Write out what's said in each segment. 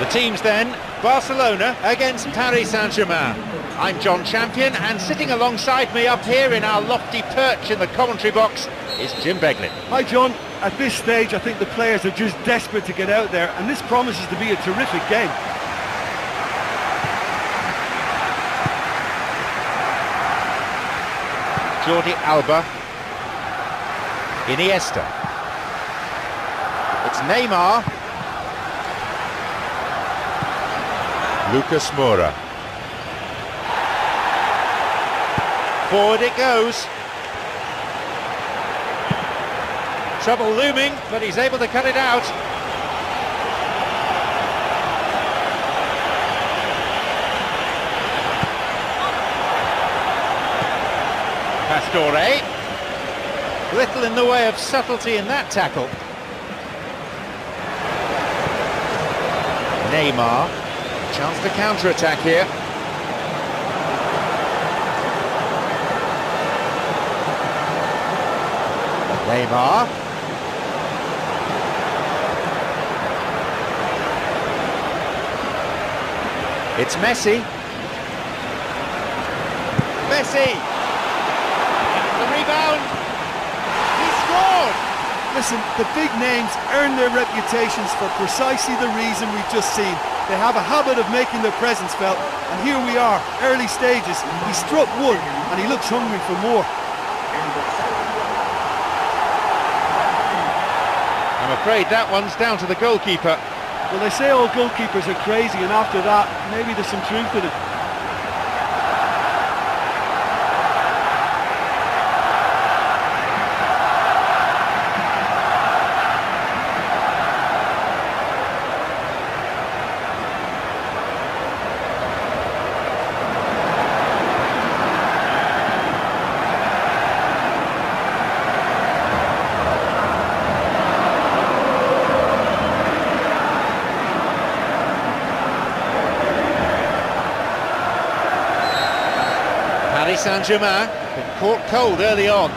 teams then, Barcelona against Paris Saint-Germain. I'm John Champion, and sitting alongside me up here in our lofty perch in the commentary box is Jim Beglin. Hi John, at this stage I think the players are just desperate to get out there, and this promises to be a terrific game. Jordi Alba, Iniesta, it's Neymar, Lucas Moura, forward it goes, trouble looming, but he's able to cut it out. Pastore, little in the way of subtlety in that tackle. Neymar, chance to counter-attack here. Neymar. It's Messi. Messi! The rebound! He scored! Listen, the big names earn their reputations for precisely the reason we've just seen. They have a habit of making their presence felt, and here we are, early stages. He struck one, and he looks hungry for more. I'm afraid that one's down to the goalkeeper. Well, they say all goalkeepers are crazy, and after that, maybe there's some truth in it. Paris Saint-Germain, been caught cold early on.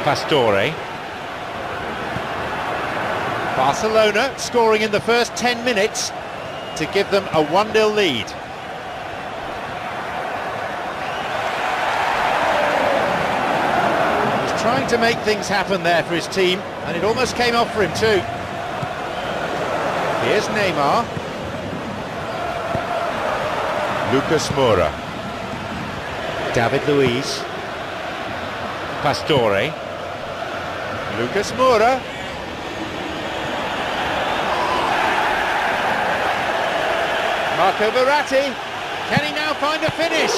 Pastore. Barcelona scoring in the first 10 minutes to give them a 1-0 lead. He's trying to make things happen there for his team, and it almost came off for him too. Here's Neymar. Lucas Moura, David Luiz, Pastore, Lucas Moura, Marco Verratti, can he now find a finish?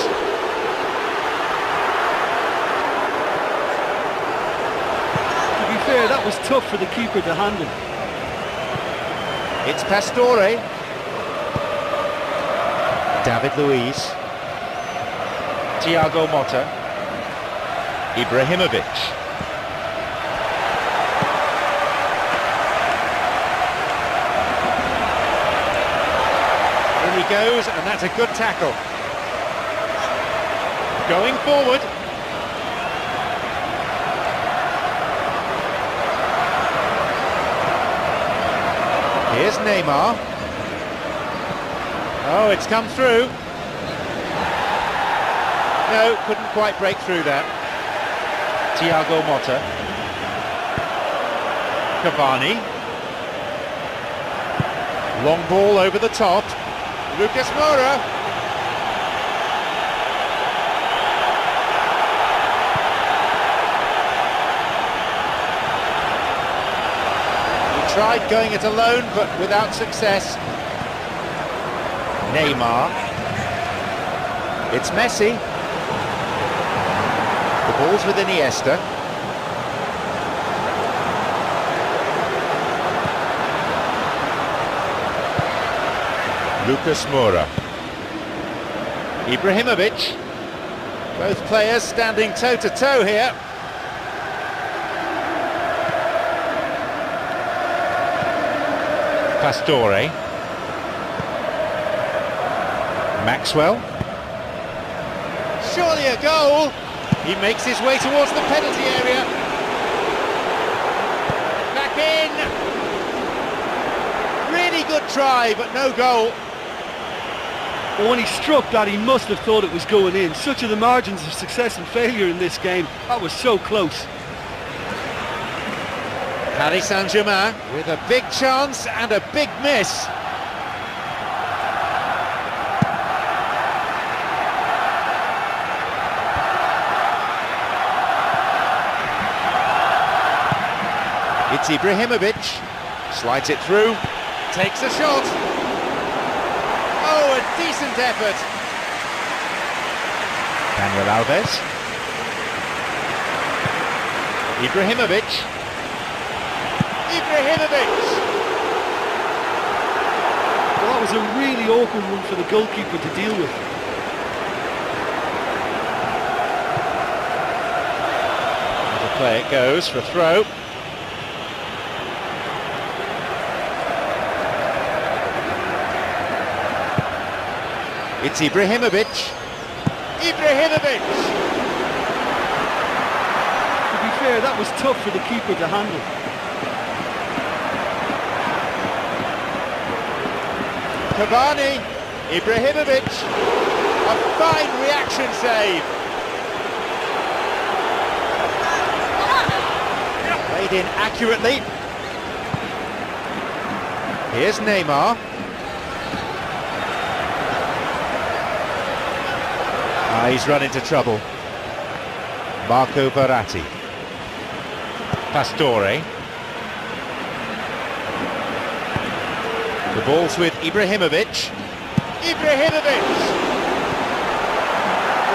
To be fair, that was tough for the keeper to handle. It's Pastore. David Luiz, Thiago Motta, Ibrahimovic. In he goes, and that's a good tackle. Going forward. Here's Neymar. Oh, it's come through. No, couldn't quite break through that. Thiago Motta. Cavani. Long ball over the top. Lucas Moura. He tried going it alone, but without success. Neymar, it's Messi, the ball's with Iniesta, Lucas Moura, Ibrahimovic, both players standing toe-to-toe here. Pastore, Maxwell, surely a goal. He makes his way towards the penalty area. Back in. good try, but no goal. But when he struck that, he must have thought it was going in. Such are the margins of success and failure in this game. That was so close. Paris Saint-Germain with a big chance and a big miss. It's Ibrahimovic, slides it through, takes a shot. Oh, a decent effort. Daniel Alves. Ibrahimovic. Well, that was a really awkward one for the goalkeeper to deal with. The play it goes for a throw. It's Ibrahimovic. To be fair, that was tough for the keeper to handle. Cavani, Ibrahimovic, a fine reaction save. Played in accurately. Here's Neymar. He's run into trouble. Marco Verratti. Pastore. The ball's with Ibrahimovic. Well,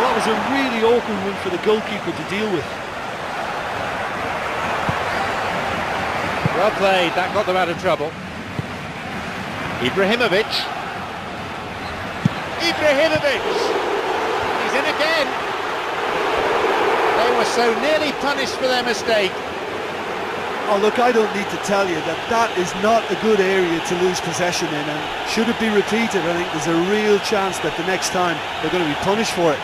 that was a really awkward one for the goalkeeper to deal with. Well played, that got them out of trouble. Ibrahimovic. He's in again. They were so nearly punished for their mistake. Oh look, I don't need to tell you that that is not a good area to lose possession in, and should it be repeated, I think there's a real chance that the next time they're going to be punished for it.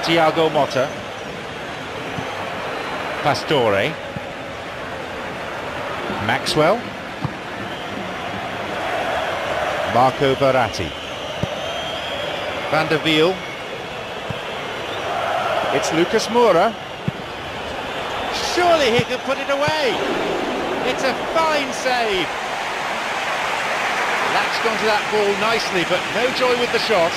Thiago Motta. Pastore. Maxwell. Marco Verratti. Van der Wiel. It's Lucas Moura. Surely he could put it away. It's a fine save. Latched onto that ball nicely, but no joy with the shot.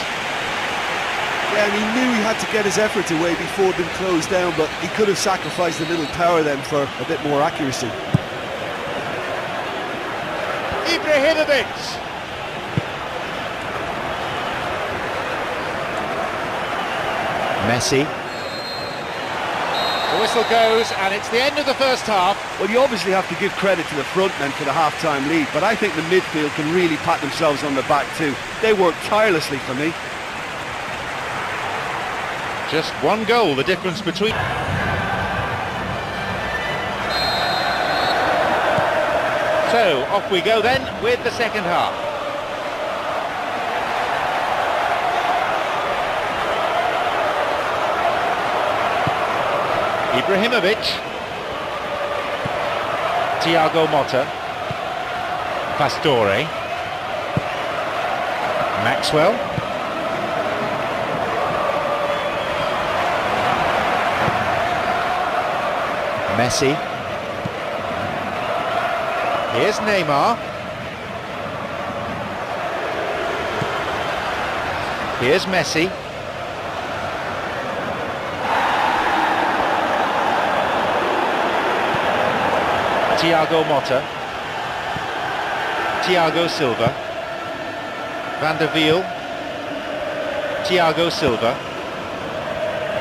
Yeah, and he knew he had to get his effort away before being closed down, but he could have sacrificed a little power then for a bit more accuracy. Ibrahimovic. Messi. The whistle goes and it's the end of the first half. Well, you obviously have to give credit to the front men for the half-time lead, but I think the midfield can really pat themselves on the back too. They worked tirelessly for me. Just one goal, the difference between... So, off we go then with the second half. Ibrahimovic. Thiago Motta. Pastore. Maxwell. Messi. Here's Neymar. Here's Messi. Thiago Motta. Thiago Silva. Van der Wiel. Thiago Silva.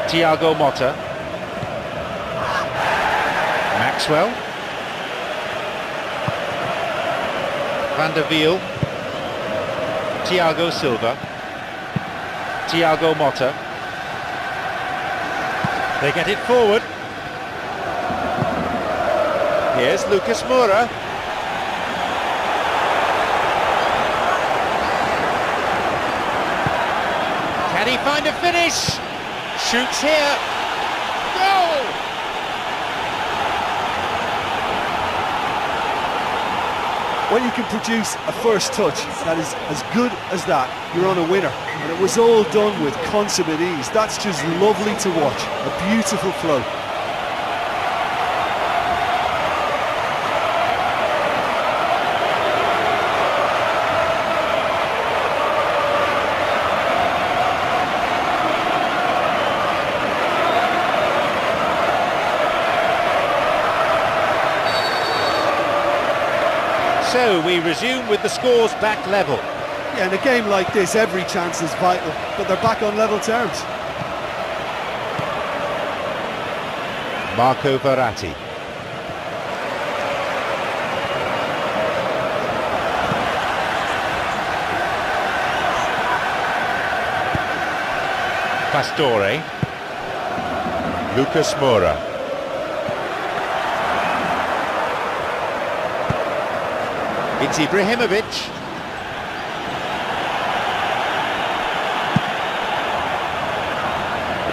Thiago Motta. Maxwell. Van der Wiel. Thiago Silva. Thiago Motta. They get it forward. Here's Lucas Moura. find a finish. Shoots here. Goal! When you can produce a first touch that is as good as that, you're on a winner. And it was all done with consummate ease. That's just lovely to watch. A beautiful flow. So we resume with the scores back level. Yeah, in a game like this, every chance is vital, but they're back on level terms. Marco Verratti. Pastore. Lucas Moura. It's Ibrahimovic.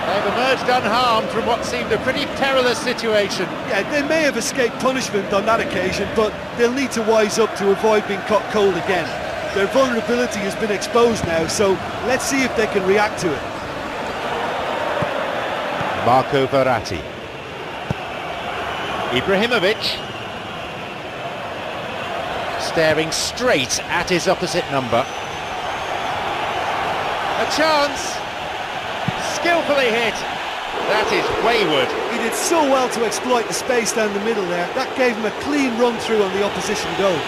They've emerged unharmed from what seemed a pretty perilous situation. Yeah, they may have escaped punishment on that occasion, but they'll need to wise up to avoid being caught cold again. Their vulnerability has been exposed now, so let's see if they can react to it. Marco Verratti. Ibrahimovic. Staring straight at his opposite number. A chance. Skillfully hit. That is wayward. He did so well to exploit the space down the middle there. That gave him a clean run through on the opposition goal.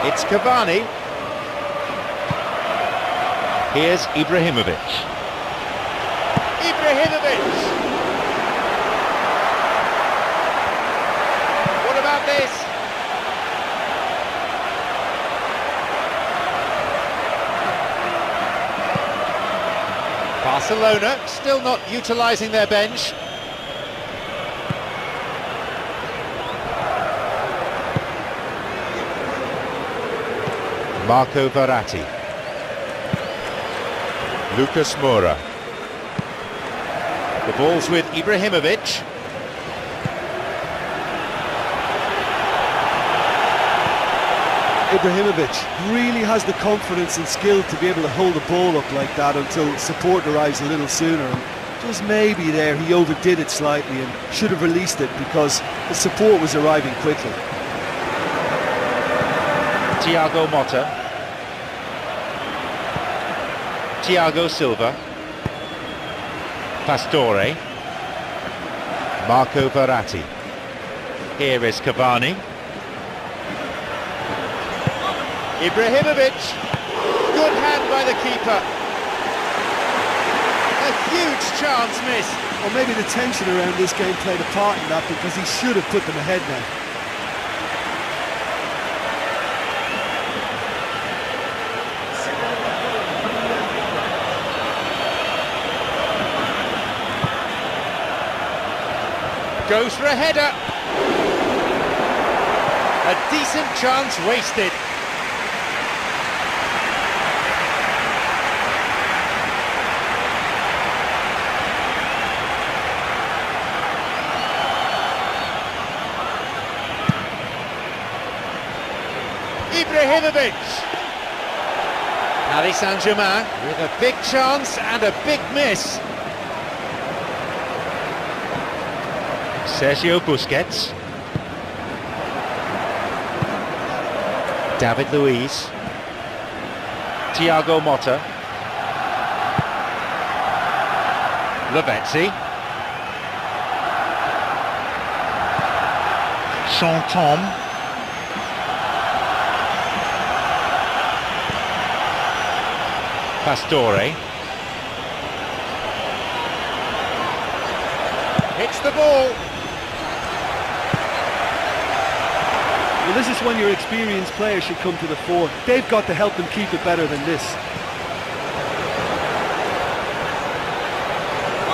It's Cavani. Here's Ibrahimovic. Ibrahimovic! What about this? Barcelona still not utilising their bench. Marco Verratti. Lucas Moura. The ball's with Ibrahimovic. Ibrahimovic really has the confidence and skill to be able to hold the ball up like that until support arrives a little sooner. And just maybe there he overdid it slightly and should have released it because the support was arriving quickly. Thiago Motta. Thiago Silva. Pastore. Marco Verratti. Here is Cavani. Ibrahimovic. Good hand by the keeper. A huge chance missed. Or maybe the tension around this game played a part in that because he should have put them ahead now. Goes for a header. A decent chance wasted. Ibrahimovic. Paris Saint-Germain with a big chance and a big miss. Sergio Busquets. David Luiz. Thiago Motta. Lavezzi. Chanton. Pastore. Hits the ball. Well, this is when your experienced players should come to the fore. They've got to help them keep it better than this.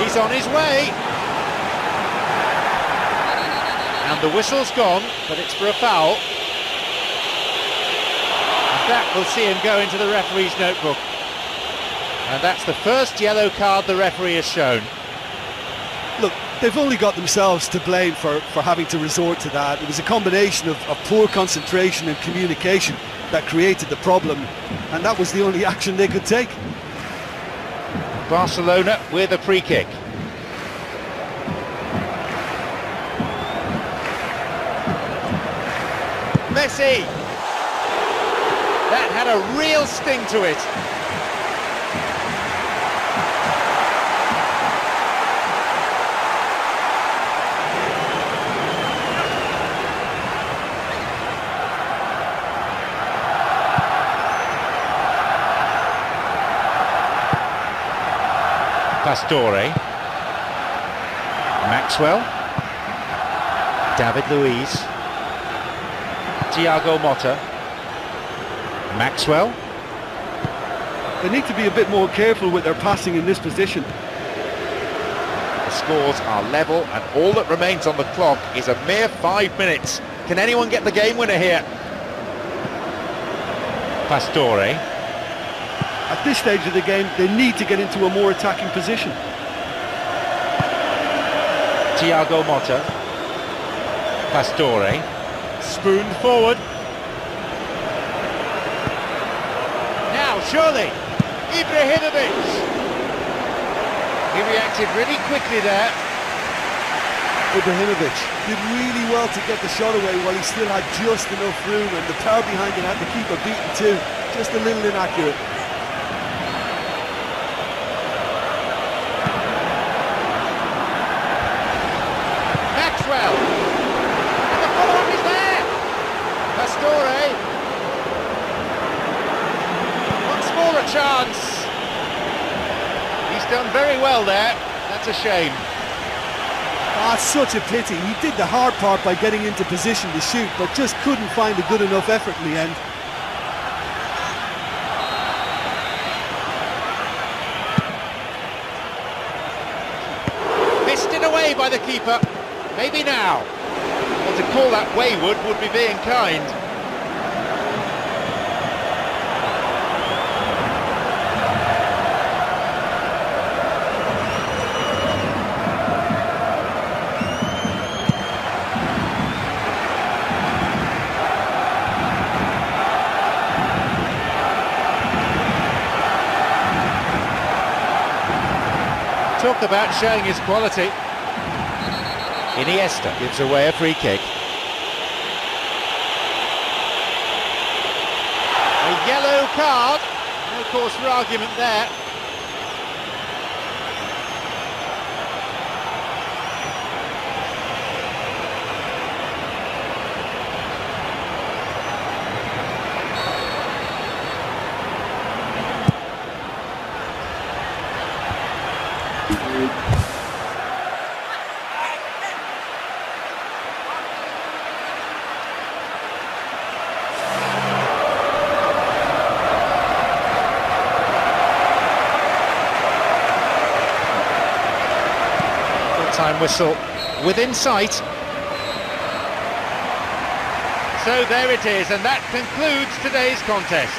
He's on his way. And the whistle's gone, but it's for a foul. And that will see him go into the referee's notebook. And that's the first yellow card the referee has shown. Look, they've only got themselves to blame for having to resort to that. It was a combination of poor concentration and communication that created the problem, and that was the only action they could take. Barcelona with a free kick. Messi! That had a real sting to it. Pastore, Maxwell, David Luiz, Thiago Motta, Maxwell. They need to be a bit more careful with their passing in this position. The scores are level and all that remains on the clock is a mere 5 minutes. Can anyone get the game winner here? Pastore. At this stage of the game, they need to get into a more attacking position. Thiago Motta. Pastore. Spooned forward. Now, surely, Ibrahimovic. He reacted really quickly there. Ibrahimovic did really well to get the shot away while he still had just enough room, and the power behind it had the keeper beaten too. Just a little inaccurate. Maxwell. And the follow-up is there. Pastore. Once more a chance. He's done very well there. That's a shame. Ah, such a pity. He did the hard part by getting into position to shoot, but just couldn't find a good enough effort in the end. Missed it away by the keeper. Maybe now. Well, to call that wayward would be being kind. Talk about showing his quality. Iniesta gives away a free kick. A yellow card. No cause for argument there. Time whistle within sight. So there it is, and that concludes today's contest.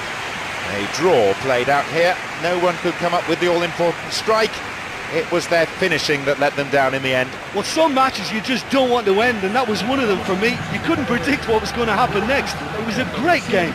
A draw played out here. No one could come up with the all-important strike. It was their finishing that let them down in the end. Well, some matches you just don't want to end, and that was one of them for me. You couldn't predict what was going to happen next. It was a great game.